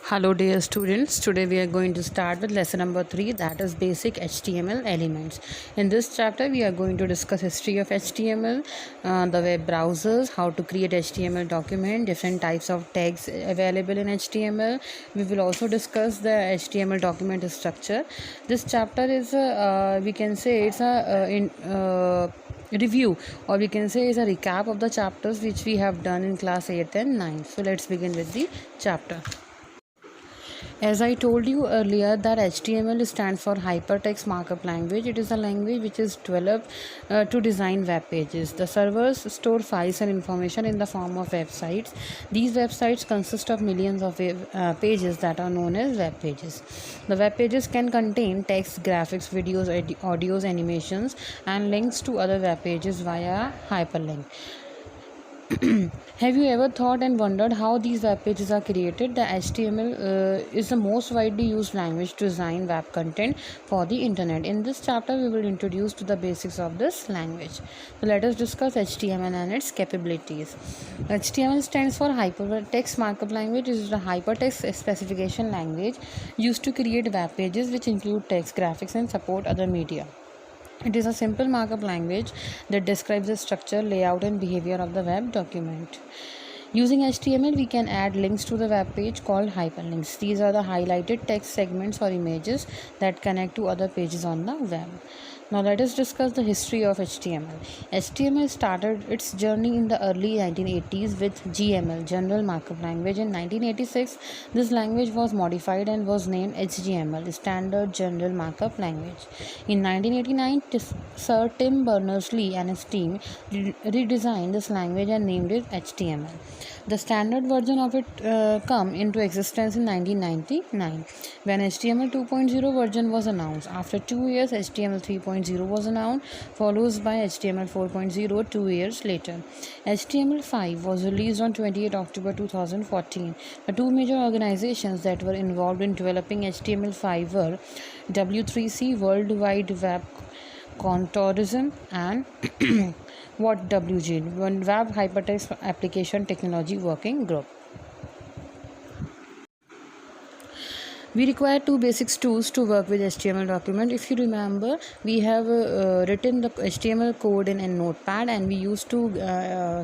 Hello dear students, today we are going to start with lesson number 3, that is basic HTML elements. In this chapter we are going to discuss history of HTML, the web browsers, how to create HTML document, different types of tags available in HTML. We will also discuss the HTML document structure. This chapter is we can say it's a review, or we can say is a recap of the chapters which we have done in class 8 and 9. So let's begin with the chapter. As I told you earlier that HTML stands for Hypertext Markup Language. It is a language which is developed to design web pages. The servers store files and information in the form of websites. These websites consist of millions of pages that are known as web pages. The web pages can contain text, graphics, videos, audios, animations, and links to other web pages via hyperlink. Have you ever thought and wondered how these web pages are created? The HTML is the most widely used language to design web content for the internet. In this chapter, we will introduce to the basics of this language. So let us discuss HTML and its capabilities. HTML stands for Hypertext Markup Language. It is the hypertext specification language used to create web pages which include text, graphics, and support other media. It is a simple markup language that describes the structure, layout, and behavior of the web document. Using HTML, we can add links to the web page called hyperlinks. These are the highlighted text segments or images that connect to other pages on the web. Now let us discuss the history of HTML. HTML started its journey in the early 1980s with GML, General Markup Language. In 1986, this language was modified and was named HGML, Standard General Markup Language. In 1989, Sir Tim Berners-Lee and his team redesigned this language and named it HTML. The standard version of it come into existence in 1999 when HTML 2.0 version was announced. After 2 years, HTML 3.0 was announced, followed by HTML 4.0 2 years later. HTML5 was released on 28 October 2014. The two major organizations that were involved in developing HTML5 were W3C, World Wide Web Consortium, and WHAT-WG, Web Hypertext Application Technology Working Group. We require two basic tools to work with HTML document. If you remember, we have written the HTML code in Notepad, and we used to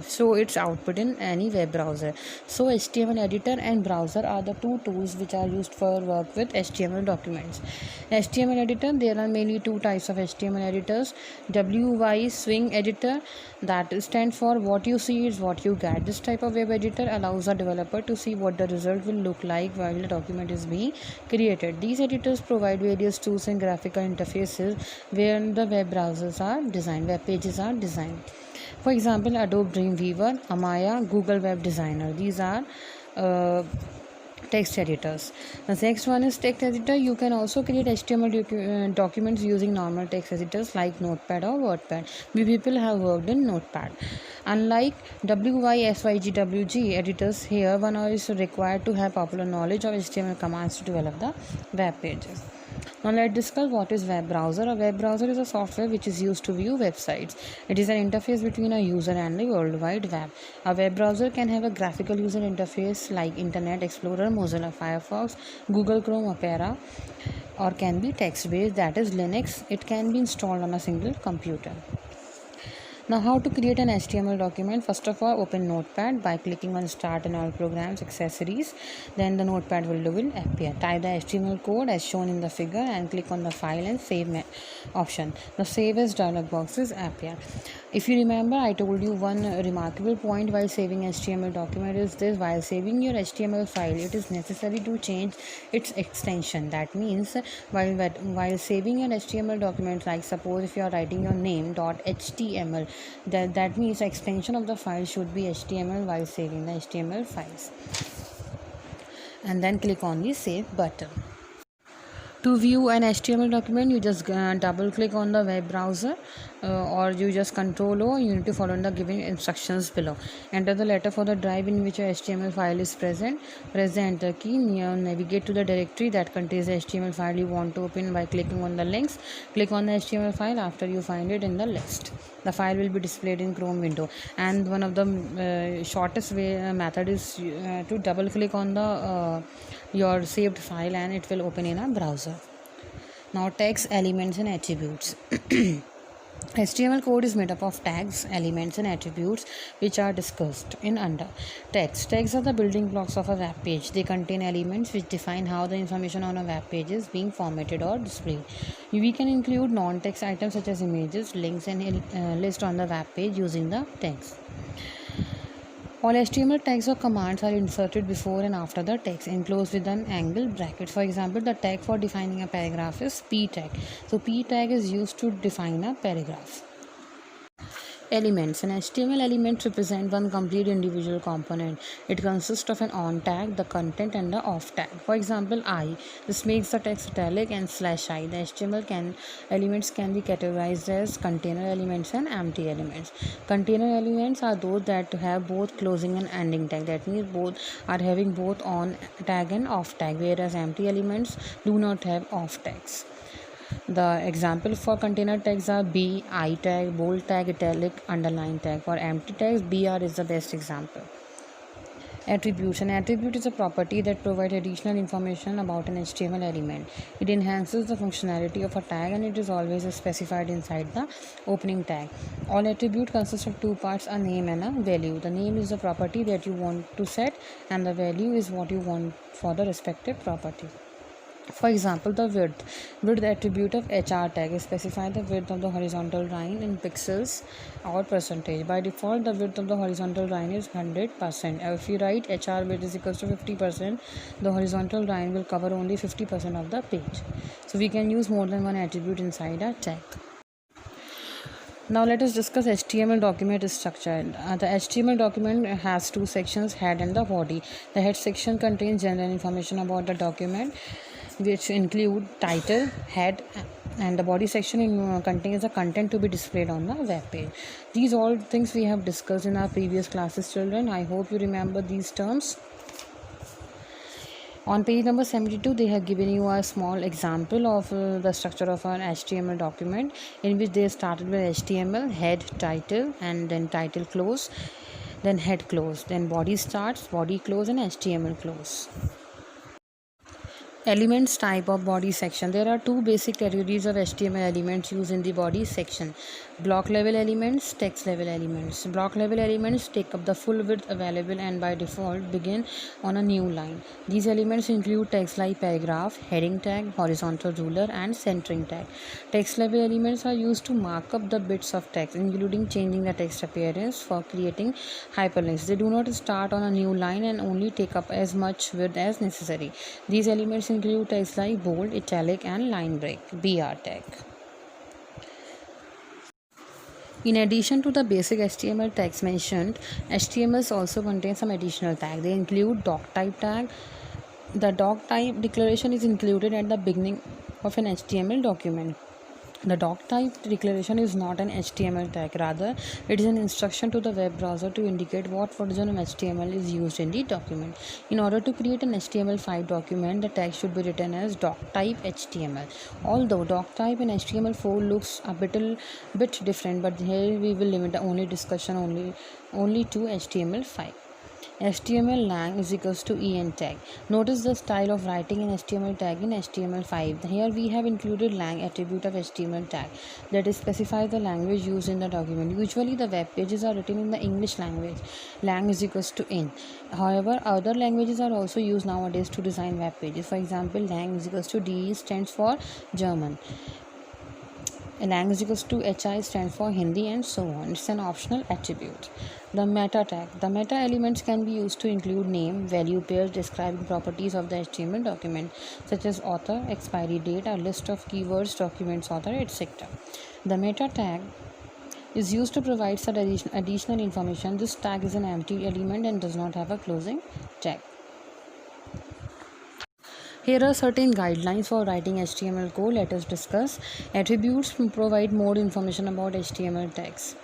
show its output in any web browser. So HTML editor and browser are the two tools which are used for work with HTML documents. HTML editor, there are mainly two types of HTML editors. WY Swing editor, that stands for what you see is what you get. This type of web editor allows a developer to see what the result will look like while the document is being created. These editors provide various tools and graphical interfaces where the web browsers are designed, web pages are designed. For example, Adobe Dreamweaver, Amaya, Google Web Designer. These are text editors. The next one is text editor. You can also create HTML documents using normal text editors like Notepad or WordPad. We people have worked in Notepad. Unlike WYSYGWG editors, here one is required to have popular knowledge of HTML commands to develop the web pages. Now let's discuss what is web browser. A web browser is a software which is used to view websites. It is an interface between a user and the World Wide Web. A web browser can have a graphical user interface like Internet Explorer, Mozilla Firefox, Google Chrome, Opera, or can be text-based, that is Linux. It can be installed on a single computer. Now how to create an HTML document. First of all, open Notepad by clicking on Start and All Programs, Accessories. Then the Notepad window will appear. Type the HTML code as shown in the figure and click on the File and Save option. The Save As dialog boxes appear. If you remember, I told you one remarkable point while saving HTML document is this: while saving your HTML file, it is necessary to change its extension. That means while saving your HTML document, like suppose if you are writing your name .html, that means the extension of the file should be HTML while saving the HTML files. And then click on the Save button. To view an HTML document, you just double click on the web browser or you just Control O. You need to follow the given instructions below. Enter the letter for the drive in which your HTML file is present. Press the enter key. Navigate to the directory that contains the HTML file you want to open by clicking on the links. Click on the HTML file after you find it in the list. The file will be displayed in Chrome window, and one of the shortest way method is to double click on the your saved file, and it will open in a browser. Now text, elements and attributes. HTML code is made up of tags, elements, and attributes which are discussed in under. Tags. Tags are the building blocks of a web page. They contain elements which define how the information on a web page is being formatted or displayed. We can include non-text items such as images, links, and list on the web page using the tags. All HTML tags or commands are inserted before and after the text, enclosed with an angle bracket. For example, the tag for defining a paragraph is p tag. So p tag is used to define a paragraph. Elements. An HTML element represent one complete individual component. It consists of an on tag, the content, and the off tag. For example, I. This makes the text italic, and /I. The HTML elements can be categorized as container elements and empty elements. Container elements are those that have both closing and ending tag. That means both are having both on tag and off tag, whereas empty elements do not have off tags. The example for container tags are B, I tag, bold tag, italic, underline tag. For empty tags, BR is the best example. Attributes. An attribute is a property that provides additional information about an HTML element. It enhances the functionality of a tag, and it is always specified inside the opening tag. All attribute consists of two parts, a name and a value. The name is the property that you want to set, and the value is what you want for the respective property. For example, the width attribute of HR tag specifies the width of the horizontal line in pixels or percentage. By default, the width of the horizontal line is 100%. If you write HR width is equals to 50%, the horizontal line will cover only 50% of the page. So we can use more than one attribute inside a tag. Now let us discuss HTML document structure. The HTML document has two sections, head and the body. The head section contains general information about the document, which include title, head, and the body section contains the content to be displayed on the web page. These all things we have discussed in our previous classes, children. I hope you remember these terms. On page number 72, they have given you a small example of the structure of an HTML document, in which they started with HTML, head, title, and then title close, then head close, then body starts, body close, and HTML close. Elements type of body section. There are two basic categories of HTML elements used in the body section: block level elements, text level elements. Block level elements take up the full width available and by default begin on a new line. These elements include text like paragraph, heading tag, horizontal ruler, and centering tag. Text level elements are used to mark up the bits of text, including changing the text appearance for creating hyperlinks. They do not start on a new line and only take up as much width as necessary. These elements include tags like bold, italic, and line break, BR tag. In addition to the basic HTML tags mentioned, HTML also contains some additional tags. They include doc type tag. The doc type declaration is included at the beginning of an HTML document. The doc type declaration is not an HTML tag, rather it is an instruction to the web browser to indicate what version of HTML is used in the document. In order to create an HTML5 document, the tag should be written as doc type HTML. Although doc type in HTML4 looks a bit different, but here we will limit the only discussion only to HTML5. HTML lang is equals to en tag. Notice the style of writing in HTML tag in HTML5. Here we have included lang attribute of HTML tag that specifies the language used in the document. Usually the web pages are written in the English language. Lang is equals to in. However, other languages are also used nowadays to design web pages. For example, lang is equals to DE stands for German. Lang is equals to HI stands for Hindi, and so on. It's an optional attribute. The meta tag. The meta elements can be used to include name, value pairs describing properties of the HTML document, such as author, expiry date, a list of keywords, documents author, etc. The meta tag is used to provide some additional information. This tag is an empty element and does not have a closing tag. Here are certain guidelines for writing HTML code. Let us discuss. Attributes provide more information about HTML text.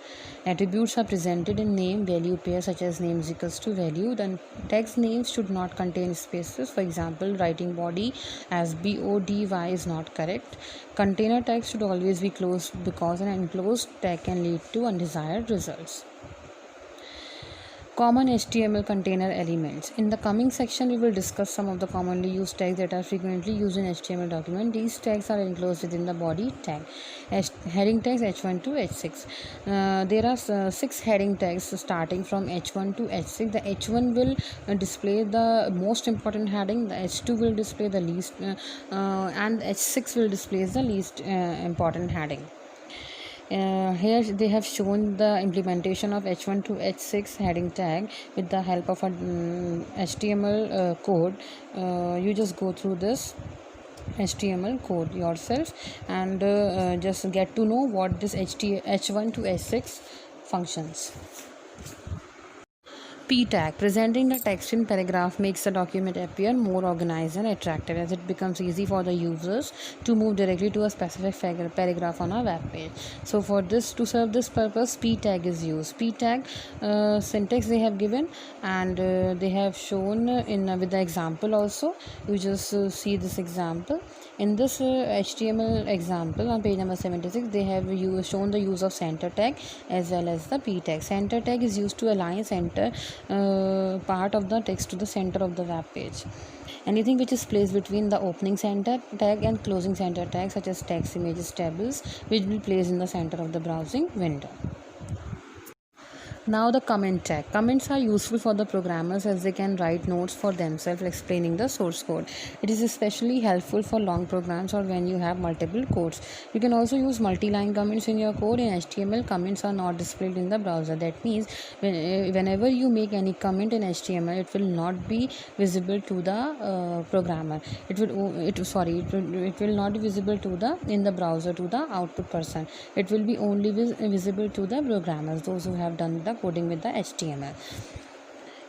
Attributes are presented in name value pair, such as name is equals to value. Then text names should not contain spaces. For example, writing body as body is not correct. Container text should always be closed because an enclosed tag can lead to undesired results. Common HTML container elements. In the coming section, we will discuss some of the commonly used tags that are frequently used in HTML document. These tags are enclosed within the body tag. Heading tags H1 to H6. There are 6 heading tags starting from H1 to H6. The H1 will display the most important heading. The H2 will display the least, and H6 will display the least important heading. Here they have shown the implementation of H1 to H6 heading tag with the help of a HTML code. You just go through this HTML code yourself and just get to know what this H1 to H6 functions. P tag. Presenting the text in paragraph makes the document appear more organized and attractive, as it becomes easy for the users to move directly to a specific paragraph on a web page. So for this, to serve this purpose, P tag is used. P tag syntax they have given, and they have shown in with the example also. You just see this example. In this HTML example on page number 76, they have shown the use of center tag as well as the P tag. Center tag is used to align center part of the text to the center of the web page. Anything which is placed between the opening center tag and closing center tag, such as text, images, tables, which will be placed in the center of the browsing window. Now the comment tag. Comments are useful for the programmers as they can write notes for themselves explaining the source code. It is especially helpful for long programs or when you have multiple codes. You can also use multi-line comments in your code. In HTML, comments are not displayed in the browser. That means whenever you make any comment in HTML, it will not be visible to the programmer. It will not be visible to the in the browser to the output person. It will be only visible to the programmers, those who have done the coding with the HTML.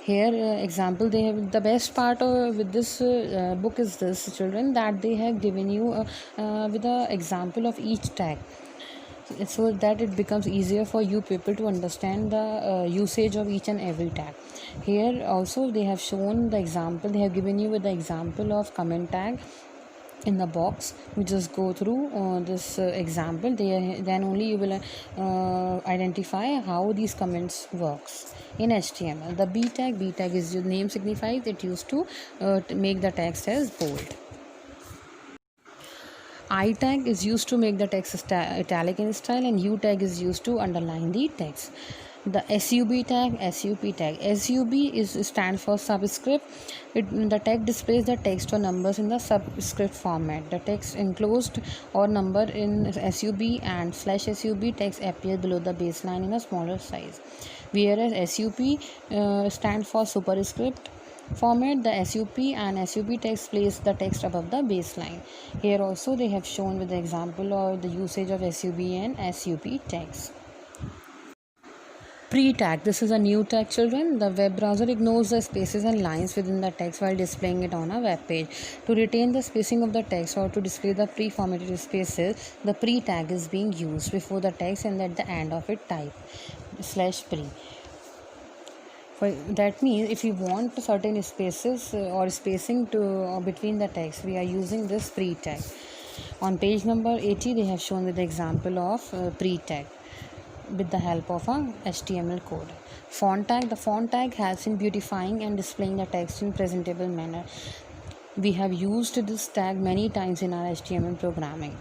Here example, they have the best part with this book is this, children, that they have given you with the example of each tag, so that it becomes easier for you people to understand the usage of each and every tag. Here also they have shown the example, they have given you with the example of comment tag in the box. You just go through this example, then only you will identify how these comments works in HTML. The B tag is your name signifies it used to make the text as bold. I tag is used to make the text italic in style, and U tag is used to underline the text. The SUB tag, SUP tag. SUB stands for subscript. The tag displays the text or numbers in the subscript format. The text enclosed or number in SUB and /SUB text appear below the baseline in a smaller size. Whereas SUP stands for superscript format. The SUP and SUB text place the text above the baseline. Here also they have shown with the example of the usage of SUB and SUP tags. Pre-tag. This is a new tag, children. The web browser ignores the spaces and lines within the text while displaying it on a web page. To retain the spacing of the text or to display the pre-formatted spaces, the pre-tag is being used before the text, and at the end of it type /pre. That means if you want certain spaces or spacing to between the text, we are using this pre-tag. On page number 80, they have shown with the example of pre-tag with the help of a HTML code. Font tag. The font tag helps in beautifying and displaying the text in presentable manner. We have used this tag many times in our HTML programming.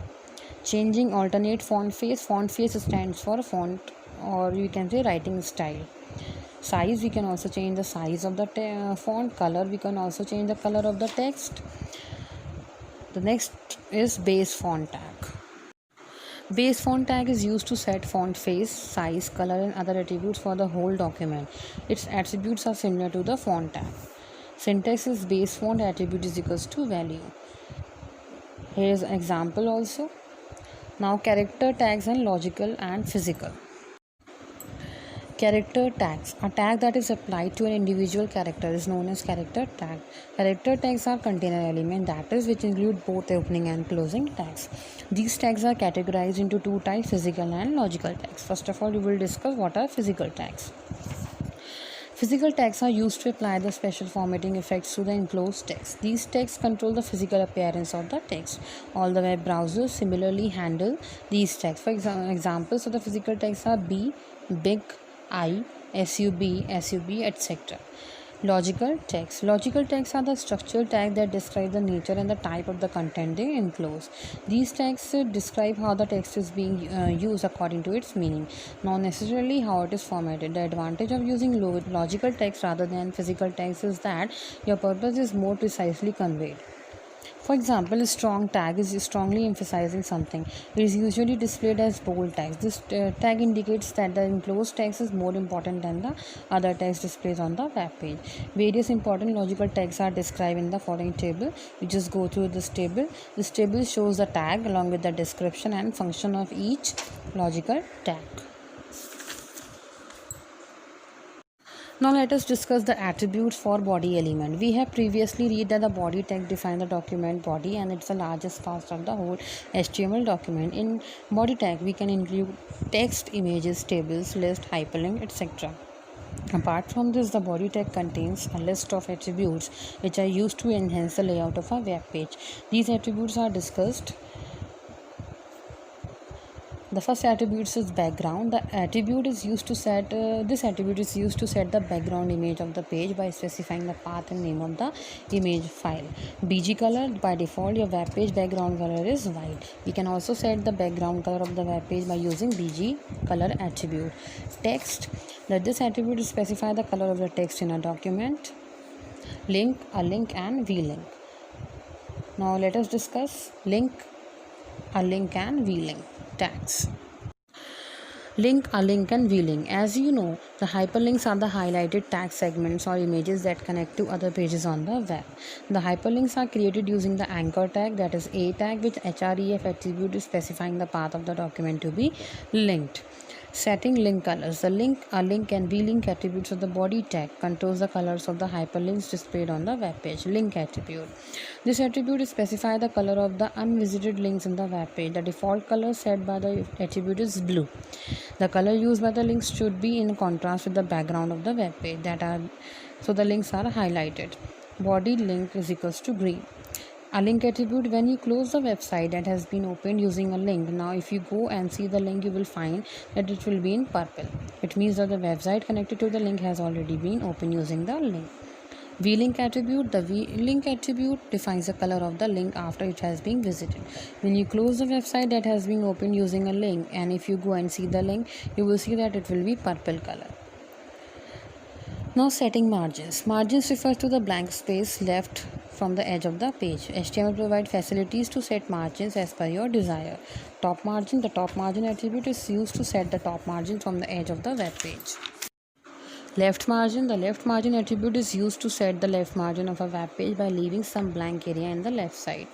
Changing alternate font face. Font face stands for font, or you can say writing style. Size, we can also change the size of the font. Color, we can also change the color of the text. The next is base font tag. Base font tag is used to set font face, size, color and other attributes for the whole document. Its attributes are similar to the font tag. Syntax is base font attribute is equals to value. Here is an example also. Now character tags and logical and physical. Character tags. A tag that is applied to an individual character is known as character tag. Character tags are container element, that is, which include both opening and closing tags. These tags are categorized into two types, physical and logical tags. First of all, we will discuss what are physical tags. Physical tags are used to apply the special formatting effects to the enclosed text. These tags control the physical appearance of the text. All the web browsers similarly handle these tags. For examples of the physical tags are B, big, I, sub, etc. Logical tags. Logical tags are the structural tags that describe the nature and the type of the content they enclose. These tags describe how the text is being used according to its meaning, not necessarily how it is formatted. The advantage of using logical tags rather than physical tags is that your purpose is more precisely conveyed. For example, a strong tag is strongly emphasizing something. It is usually displayed as bold text. This tag indicates that the enclosed text is more important than the other text displayed on the web page. Various important logical tags are described in the following table. We just go through this table. This table shows the tag along with the description and function of each logical tag. Now let us discuss the attributes for body element. We have previously read that the body tag defines the document body and it's the largest part of the whole HTML document. In body tag, we can include text, images, tables, list, hyperlink, etc. Apart from this, the body tag contains a list of attributes which are used to enhance the layout of a web page. These attributes are discussed. The first attribute is background. The attribute is used to set this attribute is used to set the background image of the page by specifying the path and name of the image file. BG color. By default, your web page background color is white. We can also set the background color of the web page by using BG color attribute. Text. This attribute specify the color of the text in a document. Link, a link, and v-link. Now let us discuss link, a link, and v-link tags. Link, a link, and v-link. As you know, the hyperlinks are the highlighted tag segments or images that connect to other pages on the web. The hyperlinks are created using the anchor tag, that is a tag, which href attribute is specifying the path of the document to be linked. Setting link colors. The link, a link, and v-link attributes of the body tag controls the colors of the hyperlinks displayed on the web page. Link attribute. This attribute specifies the color of the unvisited links in the web page. The default color set by the attribute is blue. The color used by the links should be in contrast with the background of the web page. So the links are highlighted. Body link is equals to green. A link attribute. When you close the website that has been opened using a link, now if you go and see the link, you will find that it will be in purple. It means that the website connected to the link has already been opened using the link. V-link attribute. The V-link attribute defines the color of the link after it has been visited. When you close the website that has been opened using a link, and if you go and see the link, you will see that it will be purple color. Now setting margins. Margins refers to the blank space left from the edge of the page. HTML provides facilities to set margins as per your desire. Top margin. The top margin attribute is used to set the top margin from the edge of the web page. Left margin. The left margin attribute is used to set the left margin of a web page by leaving some blank area in the left side.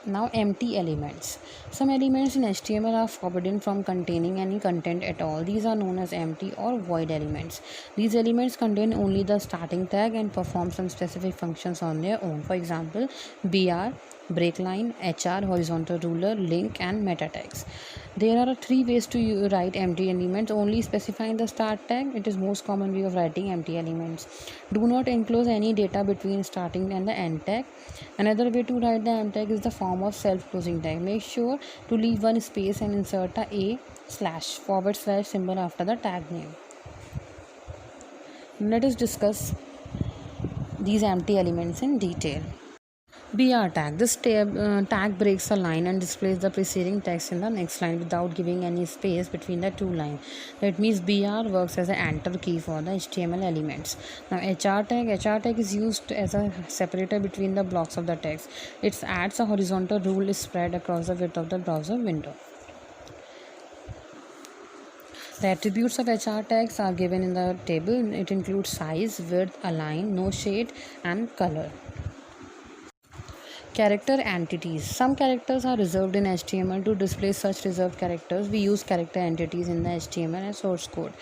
Now empty elements. Some elements in HTML are forbidden from containing any content at all. These are known as empty or void elements. These elements contain only the starting tag and perform some specific functions on their own. For example, BR, breakline, HR, horizontal ruler, link, and meta tags. There are three ways to write empty elements. Only specifying the start tag. It is most common way of writing empty elements. Do not enclose any data between starting and the end tag. Another way to write the end tag is the form of self-closing tag. Make sure to leave one space and insert a / symbol after the tag name. Let us discuss these empty elements in detail. BR tag. This tag breaks a line and displays the preceding text in the next line without giving any space between the two lines. That means BR works as an enter key for the HTML elements. Now HR tag is used as a separator between the blocks of the text. It adds a horizontal rule spread across the width of the browser window. The attributes of HR tags are given in the table. It includes size, width, align, no shade, and color. Character entities. Some characters are reserved in HTML. To display such reserved characters, we use character entities in the HTML and source code.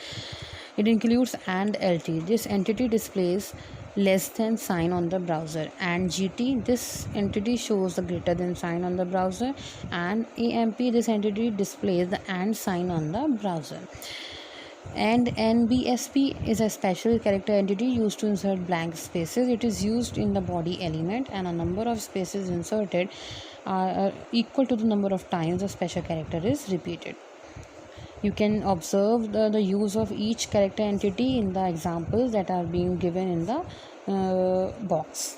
It includes and LT. This entity displays less than sign on the browser, and GT, this entity shows the greater than sign on the browser, and AMP, this entity displays the and sign on the browser. And NBSP is a special character entity used to insert blank spaces. It is used in the body element, and a number of spaces inserted are equal to the number of times the special character is repeated. You can observe the use of each character entity in the examples that are being given in the box.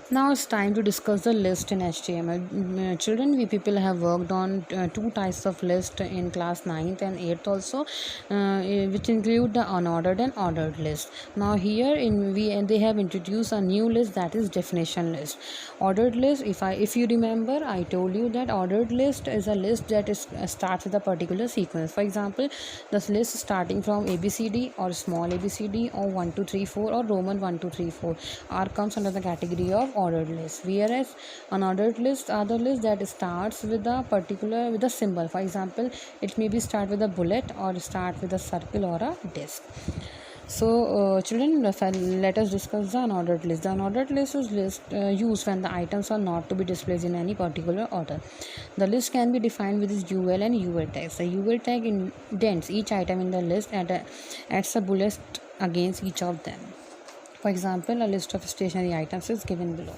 Now it's time to discuss the list in HTML. Children, we people have worked on two types of list in class 9th and 8th also, which include the unordered and ordered list. Now here they have introduced a new list, that is definition list. Ordered list, if you remember, I told you that ordered list is a list that starts with a particular sequence. For example, the list starting from ABCD or small ABCD or 1 2 3 4 or Roman 1 2 3 4 comes under the category of ordered list, whereas unordered list are the list that starts with a symbol. For example, it may be start with a bullet or start with a circle or a disc. So children, let us discuss the unordered list. The unordered list is used when the items are not to be displayed in any particular order. The list can be defined with its UL and UL tags. The UL tag indents each item in the list and adds a bullet against each of them. For example, a list of stationery items is given below.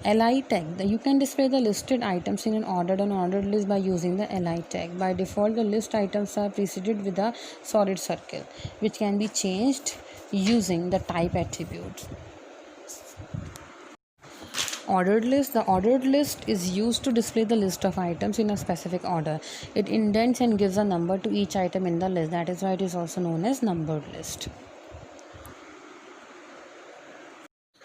LI tag. You can display the listed items in an ordered and unordered list by using the LI tag. By default, the list items are preceded with a solid circle, which can be changed using the type attribute. Ordered list. The ordered list is used to display the list of items in a specific order. It indents and gives a number to each item in the list. That is why it is also known as numbered list.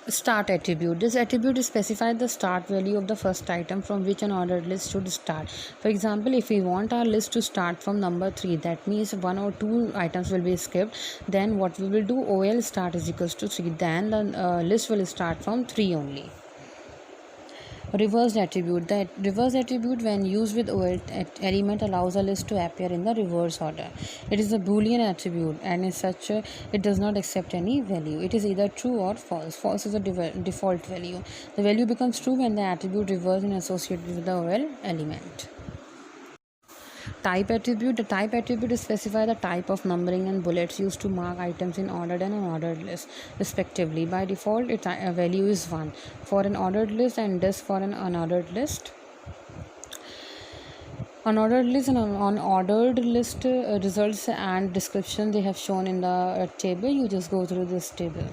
Start attribute. This attribute specifies the start value of the first item from which an ordered list should start. For example, if we want our list to start from number 3, that means 1 or 2 items will be skipped. Then what we will do, OL start is equals to 3. Then the list will start from 3 only. Reversed attribute. The reverse attribute, when used with OL element, allows a list to appear in the reverse order. It is a Boolean attribute, and as such it does not accept any value. It is either true or false. False is a default value. The value becomes true when the attribute reverse is associated with the OL element. Type attribute. The type attribute specifies the type of numbering and bullets used to mark items in ordered and unordered list respectively. By default, its value is 1 for an ordered list and this for an unordered list. Unordered list and unordered list results and description they have shown in the table. You just go through this table.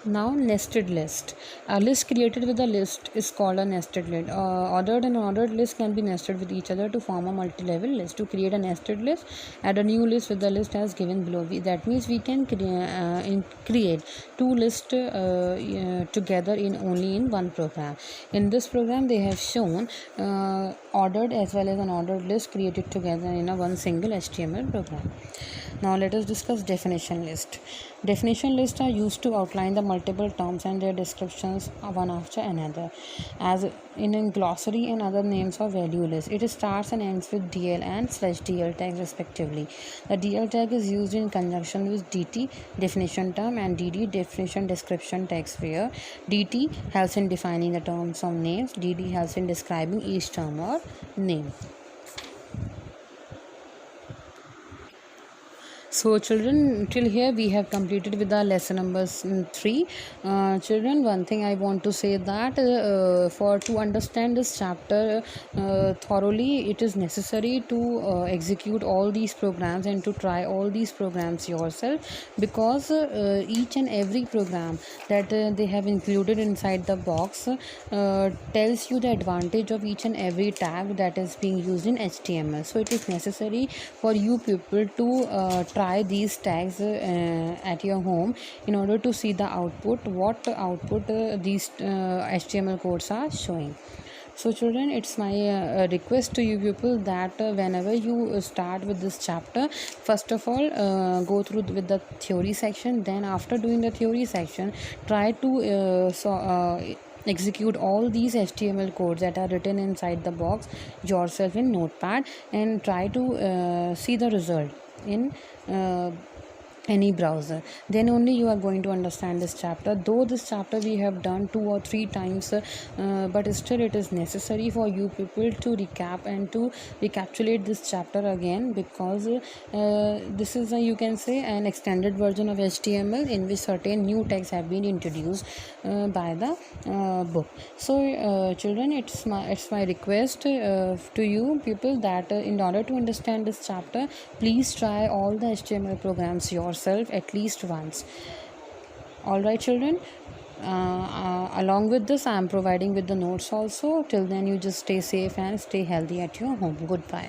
Now, nested list. A list created with a list is called a nested list. Ordered and unordered list can be nested with each other to form a multi-level list. To create a nested list, add a new list with the list as given below. That means we can create two lists together only in one program. In this program, they have shown ordered as well as unordered list created together in one single HTML program. Now let us discuss definition list. Definition lists are used to outline the multiple terms and their descriptions one after another, as in a glossary and other names of value list. It starts and ends with DL and /DL tags respectively. The DL tag is used in conjunction with DT definition term and DD definition description tags, where DT helps in defining the terms of names, DD helps in describing each term or name. So children, till here we have completed with the lesson number 3. Children, one thing I want to say that to understand this chapter thoroughly, it is necessary to execute all these programs and to try all these programs yourself, because each and every program that they have included inside the box tells you the advantage of each and every tag that is being used in HTML. So it is necessary for you people to try these tags at your home in order to see the output, what output these HTML codes are showing. So children, it's my request to you people that whenever you start with this chapter, first of all go through with the theory section. Then after doing the theory section, try to execute all these HTML codes that are written inside the box yourself in Notepad, and try to see the result in any browser. Then only you are going to understand this chapter. Though this chapter we have done 2 or 3 times, but still it is necessary for you people to recap and to recapitulate this chapter again, because this is a, you can say, an extended version of HTML in which certain new tags have been introduced by the book. So children, it's my request to you people that in order to understand this chapter, please try all the HTML programs yourself at least once. All right children, along with this I am providing with the notes also. Till then, you just stay safe and stay healthy at your home. Goodbye.